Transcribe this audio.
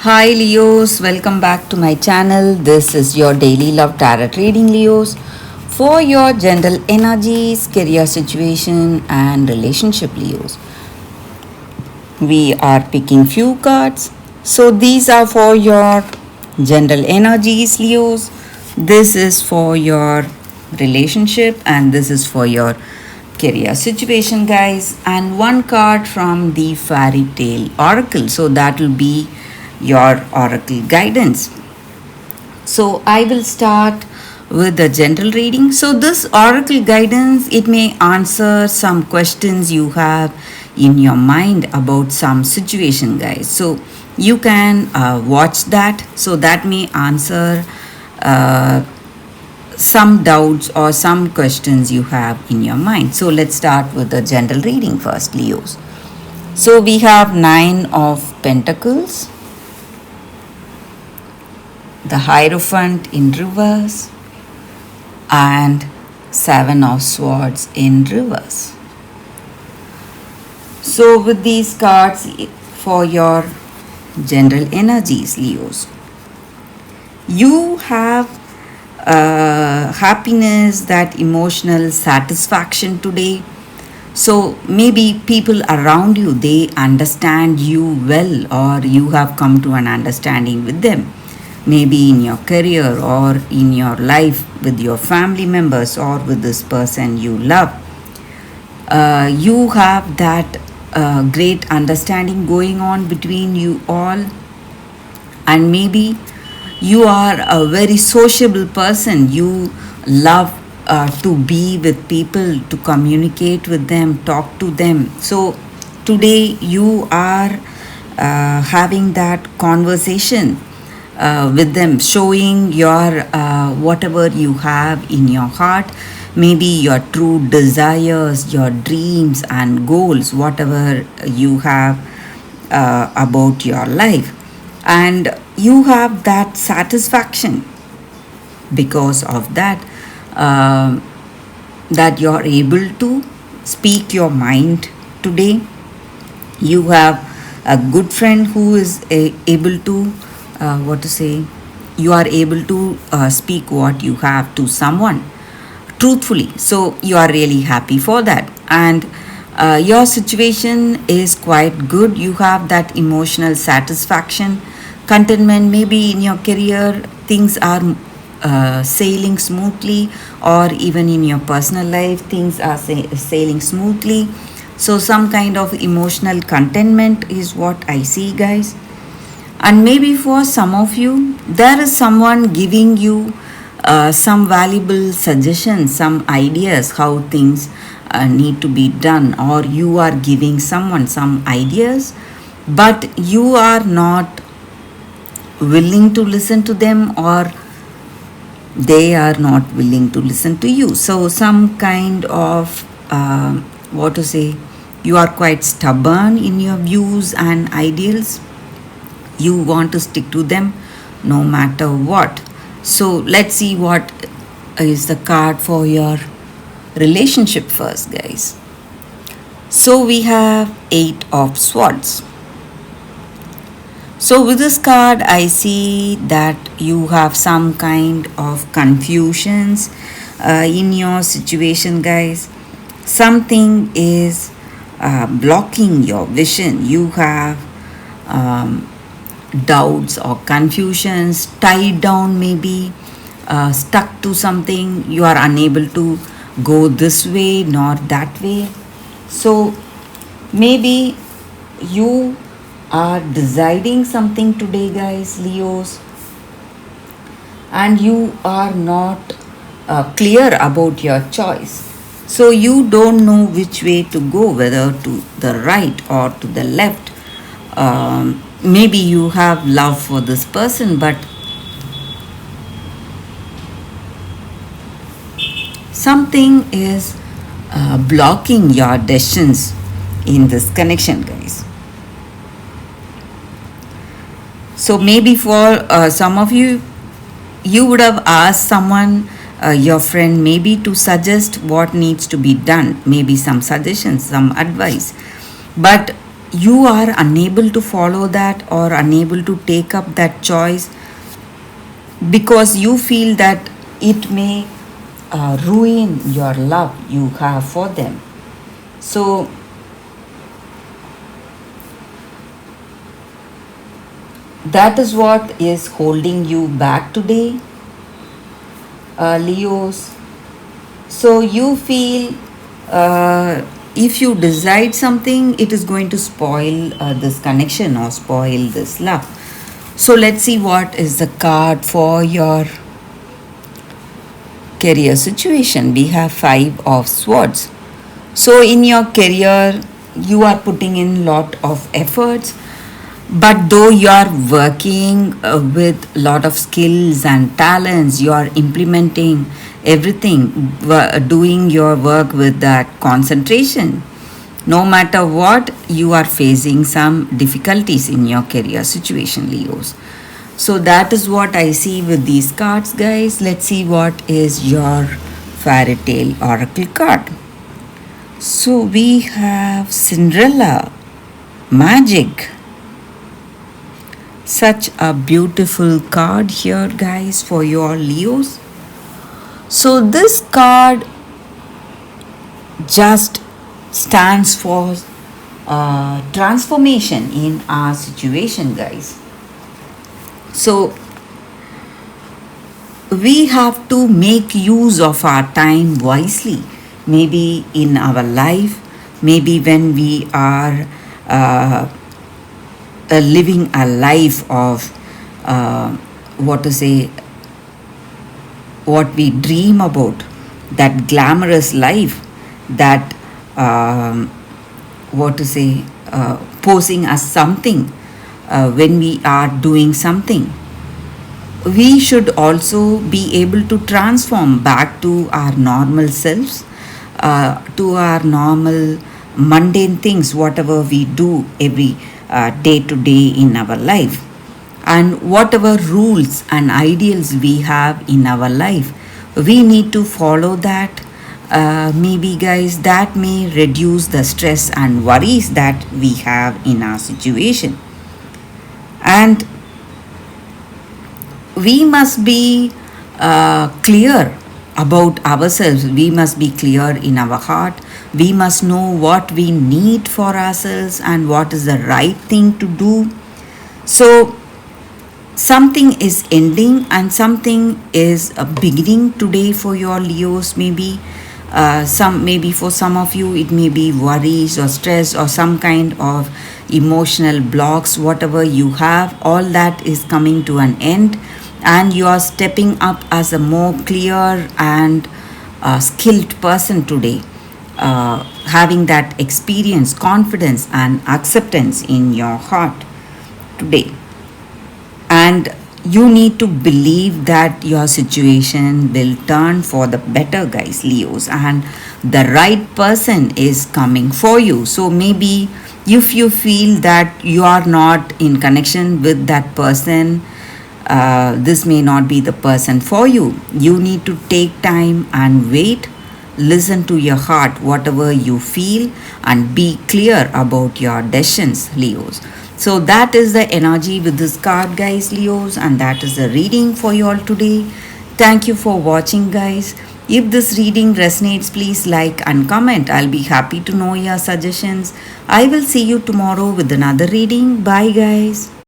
Hi Leos, welcome back to my channel. This is your daily love tarot reading, Leos, for your general energies, career situation, and relationship, Leos. We are picking few cards. So these are for your general energies, Leos. This is for your relationship, and this is for your career situation, guys. And one card from the fairy tale oracle. So that will be your oracle guidance. So I will start with the general reading. So this oracle guidance, it may answer some questions you have in your mind about some situation, guys. So you can watch that. So that may answer uh, some doubts or some questions you have in your mind. So let's start with the general reading first, Leos. So we have Nine of Pentacles, the Hierophant in reverse, and Seven of Swords in reverse. So with these cards for your general energies, Leos, you have happiness, that emotional satisfaction today. So maybe people around you, they understand you well, or you have come to an understanding with them, maybe in your career or in your life with your family members or with this person you love. You have that great understanding going on between you all, and maybe you are a very sociable person. You love to be with people, to communicate with them, talk to them. So today you are having that conversation with them, showing your whatever you have in your heart, maybe your true desires, your dreams and goals, whatever you have about your life. And you have that satisfaction because of that, that you're able to speak your mind today. You have a good friend who is able to what to say, you are able to speak what you have to someone truthfully. So you are really happy for that, and your situation is quite good. You have that emotional satisfaction, contentment. Maybe in your career things are sailing smoothly, or even in your personal life things are sailing smoothly. So some kind of emotional contentment is what I see, guys. And maybe for some of you, there is someone giving you some valuable suggestions, some ideas how things need to be done, or you are giving someone some ideas, but you are not willing to listen to them, or they are not willing to listen to you. So some kind of what to say, you are quite stubborn in your views and ideals. You want to stick to them no matter what. So let's see what is the card for your relationship first, guys. So we have Eight of Swords. So with this card, I see that you have some kind of confusions in your situation, guys. Something is blocking your vision. You have doubts or confusions, tied down, maybe stuck to something. You are unable to go this way nor that way. So maybe you are deciding something today, guys, Leos, and you are not clear about your choice. So you don't know which way to go, whether to the right or to the left. Maybe you have love for this person, but something is blocking your decisions in this connection, guys. So maybe for some of you, you would have asked someone, your friend, maybe to suggest what needs to be done, maybe some suggestions, some advice. But you are unable to follow that or unable to take up that choice because you feel that it may ruin your love you have for them. So that is what is holding you back today, Leos. So you feel if you decide something, it is going to spoil this connection or spoil this love. So let's see what is the card for your career situation. We have Five of Swords. So in your career, you are putting in lot of efforts, but though you are working with lot of skills and talents, you are implementing everything, doing your work with that concentration. No matter what, you are facing some difficulties in your career situation, Leos. So that is what I see with these cards, guys. Let's see what is your fairy tale oracle card. So we have Cinderella, magic. Such a beautiful card here, guys, for your Leos. So this card just stands for transformation in our situation, guys. So we have to make use of our time wisely, maybe in our life, maybe when we are living a life of what to say, what we dream about, that glamorous life, that what to say, posing as something when we are doing something. We should also be able to transform back to our normal selves, to our normal mundane things, whatever we do every day to day in our life. And whatever rules and ideals we have in our life, we need to follow that. Maybe, guys, that may reduce the stress and worries that we have in our situation. And we must be clear about ourselves. We must be clear in our heart. We must know what we need for ourselves and what is the right thing to do. So something is ending and something is beginning today for your Leos. Maybe maybe for some of you it may be worries or stress or some kind of emotional blocks. Whatever you have, all that is coming to an end, and you are stepping up as a more clear and skilled person today, having that experience, confidence and acceptance in your heart today. And you need to believe that your situation will turn for the better, guys, Leos, and the right person is coming for you. So maybe if you feel that you are not in connection with that person, this may not be the person for you. You need to take time and wait, listen to your heart, whatever you feel, and be clear about your decisions, Leos. So that is the energy with this card, guys, Leos, and that is the reading for you all today. Thank you for watching, guys. If this reading resonates, please like and comment. I'll be happy to know your suggestions. I will see you tomorrow with another reading. Bye, guys.